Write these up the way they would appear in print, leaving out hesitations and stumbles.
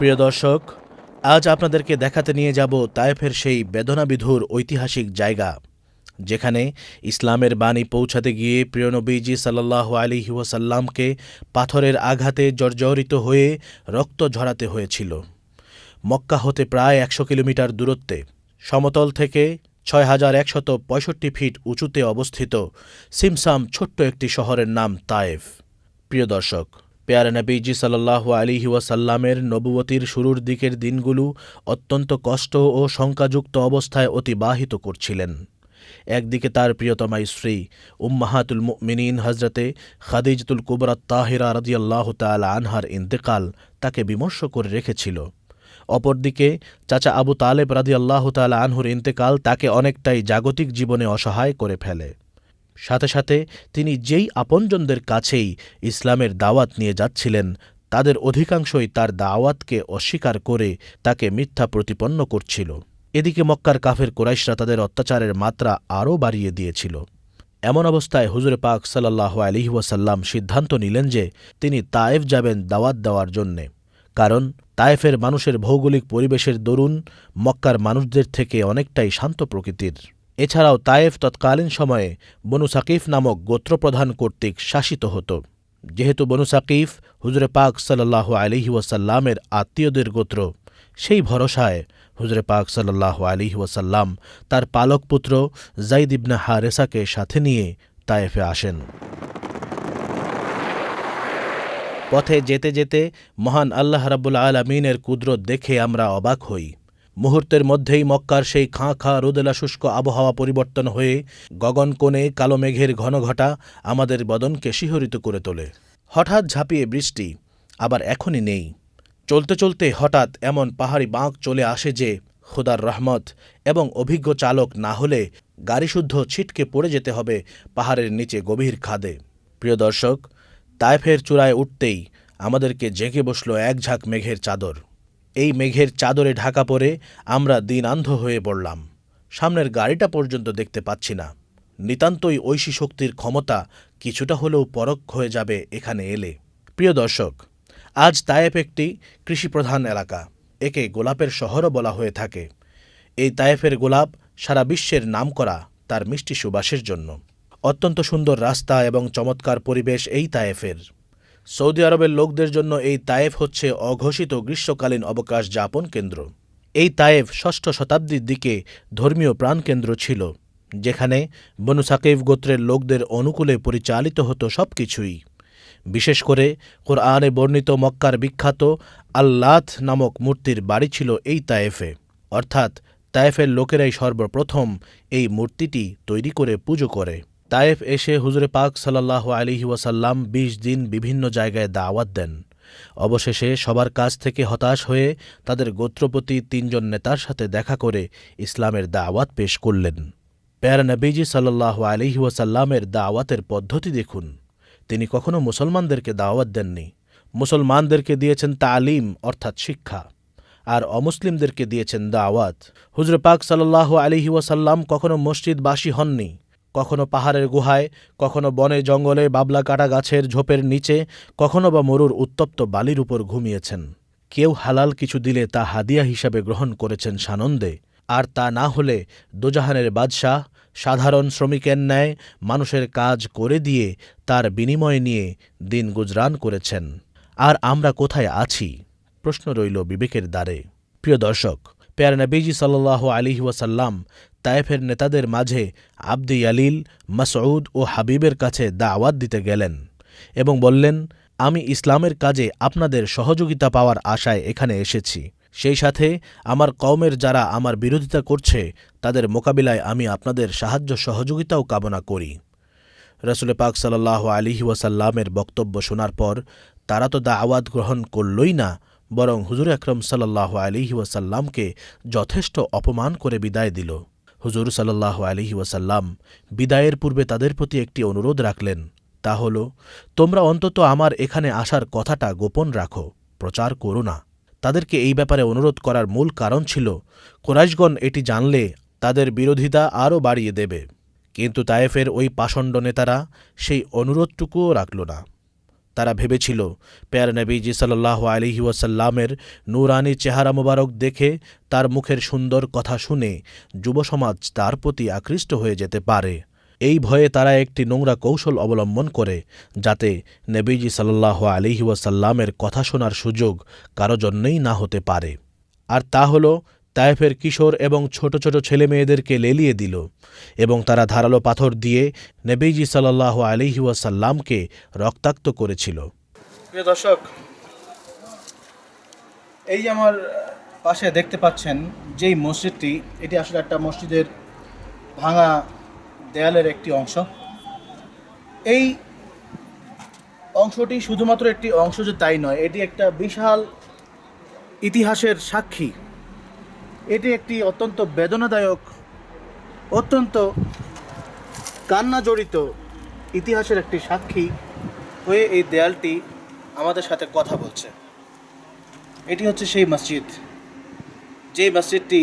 প্রিয় দর্শক, আজ আপনাদেরকে দেখাতে নিয়ে যাব তায়েফের সেই বেদনাবিধুর ঐতিহাসিক জায়গা, যেখানে ইসলামের বাণী পৌঁছাতে গিয়ে প্রিয় নবীজি সাল্লাল্লাহু আলাইহি ওয়াসাল্লামকে পাথরের আঘাতে জর্জরিত হয়ে রক্ত ঝরাতে হয়েছিল। মক্কা হতে প্রায় ১০০ কিলোমিটার দূরত্বে, সমতল থেকে ৬,১৬৫ ফিট উঁচুতে অবস্থিত সিমসাম ছোট্ট একটি শহরের নাম তায়েফ। প্রিয় দর্শক, পেয়ারে নবীজি সাল্লাল্লাহু আলাইহি ওয়াসাল্লামের নবুয়তির শুরুর দিকের দিনগুলো অত্যন্ত কষ্ট ও শঙ্কাযুক্ত অবস্থায় অতিবাহিত করছিলেন। একদিকে তার প্রিয়তমা স্ত্রী উম্মাহাতুল মুমিনিন হজরতে খাদিজাতুল কুবরা তাহিরা রাদিয়াল্লাহু তাআলা আনহার ইন্তেকাল তাকে বিমর্ষ করে রেখেছিল। অপরদিকে চাচা আবু তালেব রাদিয়াল্লাহু তাআলা আনহুর ইন্তেকাল তাকে অনেকটাই জাগতিক জীবনে অসহায় করে ফেলে। সাথে সাথে তিনি যেই আপনজনদের কাছেই ইসলামের দাওয়াত নিয়ে যাচ্ছিলেন, তাদের অধিকাংশই তার দাওয়াতকে অস্বীকার করে তাকে মিথ্যা প্রতিপন্ন করছিল। এদিকে মক্কার কাফের কুরাইশরা তাদের অত্যাচারের মাত্রা আরও বাড়িয়ে দিয়েছিল। এমন অবস্থায় হুজুরে পাক সাল্লাল্লাহু আলাইহি ওয়াসাল্লাম সিদ্ধান্ত নিলেন যে তিনি তায়েফ যাবেন দাওয়াত দেওয়ার জন্যে, কারণ তায়েফের মানুষের ভৌগোলিক পরিবেশের দরুন মক্কার মানুষদের থেকে অনেকটাই শান্ত প্রকৃতির। এছাড়াও তায়েফ তৎকালীন সময়ে বনু সাকিফ নামক গোত্রপ্রধান কর্তৃক শাসিত হতো। যেহেতু বনু সাকিফ হুজুরে পাক সাল্লাল্লাহু আলাইহি ওয়াসাল্লামের আত্মীয়দের গোত্র, সেই ভরসায় হুজুরে পাক সাল্লাল্লাহু আলাইহি ওয়াসাল্লাম তার পালক পুত্র যাইদ ইবনে হারেসাকে সাথে নিয়ে তায়েফে আসেন। পথে যেতে যেতে মহান আল্লাহ রাব্বুল আলামিনের কুদরত দেখে আমরা অবাক হই। মুহূর্তের মধ্যেই মক্কার সেই খাঁ খাঁ রোদেলা শুষ্ক আবহাওয়া পরিবর্তন হয়ে গগনকোণে কালো মেঘের ঘনঘটা আমাদের বদনকে শিহরিত করে তোলে। হঠাৎ ঝাঁপিয়ে বৃষ্টি, আবার এখনই নেই। চলতে চলতে হঠাৎ এমন পাহাড়ি বাঁক চলে আসে যে খোদার রহমত এবং অভিজ্ঞ চালক না হলে গাড়িশুদ্ধ ছিটকে পড়ে যেতে হবে পাহাড়ের নিচে গভীর খাদে। প্রিয় দর্শক, তায়েফের চূড়ায় উঠতেই আমাদেরকে জেঁকে বসল এক ঝাঁক মেঘের চাদর। এই মেঘের চাদরে ঢাকা পড়ে আমরা দিনান্ধ হয়ে পড়লাম। সামনের গাড়িটা পর্যন্ত দেখতে পাচ্ছি না। নিতান্তই ঐশী শক্তির ক্ষমতা কিছুটা হলেও পরোক্ষ হয়ে যাবে এখানে এলে। প্রিয় দর্শক, আজ তায়েফ একটি কৃষিপ্রধান এলাকা। একে গোলাপের শহরও বলা হয়ে থাকে। এই তায়েফের গোলাপ সারা বিশ্বের নামকরা তার মিষ্টি সুবাসের জন্য। অত্যন্ত সুন্দর রাস্তা এবং চমৎকার পরিবেশ এই তায়েফের। সৌদি আরবের লোকদের জন্য এই তায়েফ হচ্ছে অঘোষিত গ্রীষ্মকালীন অবকাশ যাপন কেন্দ্র। এই তায়েফ ৬ষ্ঠ শতাব্দীর দিকে ধর্মীয় প্রাণকেন্দ্র ছিল, যেখানে বনু সাকিফ গোত্রের লোকদের অনুকূলে পরিচালিত হতো সবকিছুই। বিশেষ করে কোরআনে বর্ণিত মক্কার বিখ্যাত আল্লাত নামক মূর্তির বাড়ি ছিল এই তায়েফে। অর্থাৎ তায়েফের লোকেরাই সর্বপ্রথম এই মূর্তিটি তৈরি করে পুজো করে। তায়েফ এসে হুজুরে পাক সাল্লাল্লাহু আলাইহি ওয়াসাল্লাম ২০ দিন বিভিন্ন জায়গায় দাওয়াত দেন। অবশেষে সবার কাছ থেকে হতাশ হয়ে তাদের গোত্রপতি ৩ জন নেতার সাথে দেখা করে ইসলামের দাওয়াত পেশ করলেন। প্যারা নবীজি সাল্লাল্লাহু আলাইহি ওয়াসাল্লামের দাওয়াতের পদ্ধতি দেখুন। তিনি কখনো মুসলমানদেরকে দাওয়াত দেননি। মুসলমানদেরকে দিয়েছেন তালিম অর্থাৎ শিক্ষা, আর অমুসলিমদেরকে দিয়েছেন দাওয়াত। হুজুরে পাক সাল্লাল্লাহু আলাইহি ওয়াসাল্লাম কখনো মসজিদবাসী হননি। কখনো পাহাড়ের গুহায়, কখনো বনে জঙ্গলে বাবলা কাটা গাছের ঝোপের নিচে, কখনো বা মরুর উত্তপ্ত বালির উপর ঘুমিয়েছেন। কেউ হালাল কিছু দিলে তা হাদিয়া হিসাবে গ্রহণ করেছেন সানন্দে, আর তা না হলে দোজাহানের বাদশাহ সাধারণ শ্রমিকের ন্যায় মানুষের কাজ করে দিয়ে তার বিনিময় নিয়ে দিন গুজরান করেছেন। আর আমরা কোথায় আছি? প্রশ্ন রইল বিবেকের দ্বারে। প্রিয় দর্শক, প্যারা নবীজি সাল্লাল্লাহু আলাইহি ওয়াসাল্লাম তায়েফের নেতাদের মাঝে আবদি ইয়ালিল, মাসউদ ও হাবিবের কাছে দাওয়াত দিতে গেলেন এবং বললেন, আমি ইসলামের কাজে আপনাদের সহযোগিতা পাওয়ার আশায় এখানে এসেছি। সেই সাথে আমার কওমের যারা আমার বিরোধিতা করছে তাদের মোকাবিলায় আমি আপনাদের সাহায্য সহযোগিতাও কামনা করি। রাসূল পাক সাল্লাল্লাহু আলাইহি ওয়াসাল্লামের বক্তব্য শোনার পর তারা তো দাওয়াত গ্রহণ করলই না, বরং হুজুর আকরাম সাল্লাল্লাহু আলাইহি ওয়াসাল্লামকে যথেষ্ট অপমান করে বিদায় দিল। হুজুর সাল্লাল্লাহু আলাইহি ওয়াসাল্লাম বিদায়ের পূর্বে তাদের প্রতি একটি অনুরোধ রাখলেন, তা হল, তোমরা অন্তত আমার এখানে আসার কথাটা গোপন রাখো, প্রচার করো না। তাদেরকে এই ব্যাপারে অনুরোধ করার মূল কারণ ছিল কুরাইশগণ এটি জানলে তাদের বিরোধিতা আরও বাড়িয়ে দেবে। কিন্তু তায়েফের ওই পাষণ্ড নেতারা সেই অনুরোধটুকুও রাখল না। তারা ভেবেছিল প্যার নবীজি সাল্লাল্লাহু আলাইহি ওয়াসাল্লামের নূরানি চেহারা মোবারক দেখে তার মুখের সুন্দর কথা শুনে যুবসমাজ তার প্রতি আকৃষ্ট হয়ে যেতে পারে। এই ভয়ে তারা একটি নোংরা কৌশল অবলম্বন করে যাতে নবীজি সাল্লাল্লাহু আলাইহি ওয়াসাল্লামের কথা শোনার সুযোগ কারো জন্যই না হতে পারে। আর তা হল তায়েফের কিশোর এবং ছোট ছোট ছেলেমেয়েদেরকে লেলিয়ে দিল এবং তারা ধারালো পাথর দিয়ে নবীজি সাল্লাল্লাহু আলাইহি ওয়াসাল্লামকে রক্তাক্ত করেছিল। প্রিয় দর্শক, এই আমার পাশে দেখতে পাচ্ছেন যেই মসজিদটি, এটি আসলে একটা মসজিদের ভাঙা দেয়ালের একটি অংশ। এই অংশটি শুধুমাত্র একটি অংশ যে তাই নয়, এটি একটা বিশাল ইতিহাসের সাক্ষী। এটি একটি অত্যন্ত বেদনাদায়ক, অত্যন্ত কান্না জড়িত ইতিহাসের একটি সাক্ষী হয়ে এই দেয়ালটি আমাদের সাথে কথা বলছে। এটি হচ্ছে সেই মসজিদ, যে মসজিদটি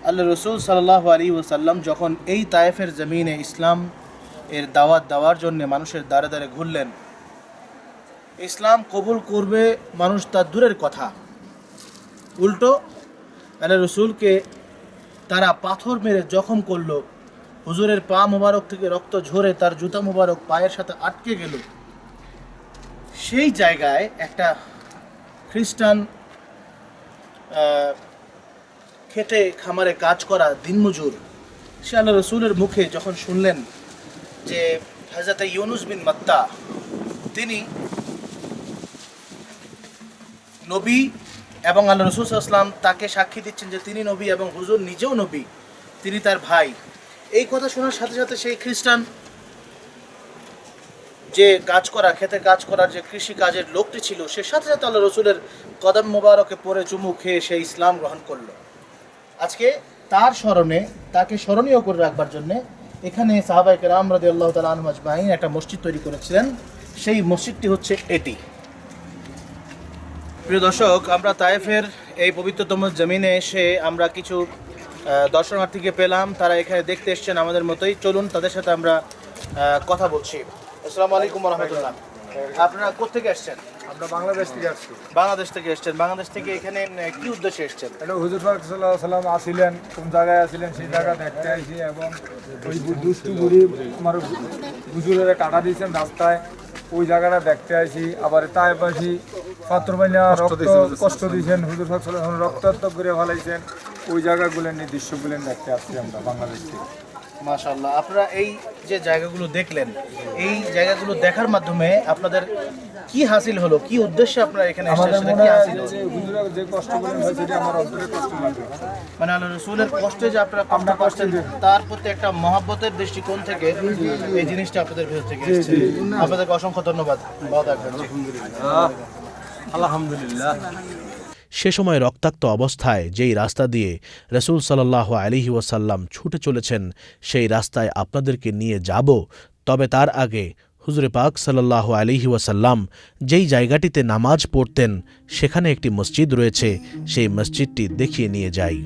আল্লাহ রসুল সাল্লাল্লাহু আলাইহি ওয়াসাল্লাম যখন এই তায়েফের জমিনে ইসলাম এর দাওয়াত দেওয়ার জন্য মানুষের দ্বারে দ্বারে ঘুরলেন, ইসলাম কবুল করবে মানুষ তার দূরের কথা, উল্টো আল্লাহ রসুলকে তারা পাথর মেরে জখম করলো। হুজুরের পা মোবারক থেকে রক্ত ঝরে তার জুতা মোবারক পায়ের সাথে আটকে গেল। সেই জায়গায় একটা খ্রিস্টান খেটে খামারে কাজ করা দিনমজুর, সে আল্লাহ রসুলের মুখে যখন শুনলেন যে হযরত ইউনুস বিন মাত্তা তিনি নবী এবং আল্লাহ রসুল সাল্লাল্লাহু আলাইহি ওয়াসাল্লাম তাকে সাক্ষী দিচ্ছেন যে তিনি নবী এবং হুজুর নিজেও নবী, তিনি তার ভাই, এই কথা শোনার সাথে সাথে সেই খ্রিস্টান যে কাজ করা খেতে কাজ করার যে কৃষি কাজের লোকটি ছিল, সে সাথে সাথে আল্লাহ রসুলের কদম মোবারকে পড়ে চুমু খেয়ে সে ইসলাম গ্রহণ করলো। আজকে তার স্মরণে, তাকে স্মরণীয় করে রাখবার জন্যে এখানে সাহাবায়ে কেরাম রাদিয়াল্লাহু তাআলা আনহুম আজমাইন একটা মসজিদ তৈরি করেছিলেন। সেই মসজিদটি হচ্ছে এটি। প্রিয় দর্শক, আমরা তায়েফের এই পবিত্রতম জমিনে এসে আমরা কিছু দর্শনার্থীকে পেলাম, তারা এখানে দেখতে এসেছেন আমাদের মতোই। চলুন তাদের সাথে আমরা কথা বলছি। আসসালামু আলাইকুম ওয়া রাহমাতুল্লাহ। আপনারা কোথা থেকে আসছেন? আমরা বাংলাদেশ থেকে আসছি। বাংলাদেশ থেকে এসেছেন। বাংলাদেশ থেকে এখানে কি উদ্দেশ্যে এসেছেন? এটা হুজুর পাক সাল্লাল্লাহু আলাইহি ওয়াসাল্লাম আসিলেন, কোন জায়গায় আসিলেন সেই জায়গা দেখতে আইছি এবং ওই দুষ্টু বুড়ি আমার হুজুরের কাটা দিয়েছেন রাস্তায়, ওই জায়গাটা দেখতে আইছি। আবার তায়েফ আসি, পাথর বাইনা রক্ত কষ্ট দিয়েছেন, হুজুর পাক সাল্লাল্লাহু আলাইহি ওয়াসাল্লাম রক্তাক্ত করে ফেলাইছেন, ওই জায়গাগুলো দৃশ্যগুলো দেখতে আসছি আমরা বাংলাদেশ থেকে। মাশাআল্লাহ, আপনারা এই যে জায়গাগুলো দেখলেন, এই জায়গাগুলো দেখার মাধ্যমে আপনাদের কি হাসিল হলো, কি উদ্দেশ্যে আপনারা এখানে এসেছেন? আমাদের সেটা মনে কি হয় হাসিল হলো? যে হুজুরের যে কষ্টগুলো হয়েছে সেটা আমার অন্তরে কষ্ট লাগে। মানে আল্লাহ রাসূলের কষ্টে যে আপনারা কষ্ট আমরা কষ্ট পাচ্ছেন, তার প্রতি একটা মহব্বতের দৃষ্টিকোণ থেকে এই জিনিসটা আপনাদের ভেতর থেকে এসেছে। আপনাদেরকে অসংখ্য ধন্যবাদ। ভালো থাকবেন। আলহামদুলিল্লাহ। সে সময় রক্তাক্ত অবস্থায় যেই রাস্তা দিয়ে রসুল সাল্লাল্লাহু আলাইহি ওয়াসাল্লাম ছুটে চলেছেন, সেই রাস্তায় আপনাদেরকে নিয়ে যাব। তবে তার আগে হুজুরে পাক সাল্লাল্লাহু আলাইহি ওয়াসাল্লাম যেই জায়গাটিতে নামাজ পড়তেন, সেখানে একটি মসজিদ রয়েছে, সেই মসজিদটি দেখিয়ে নিয়ে যাই।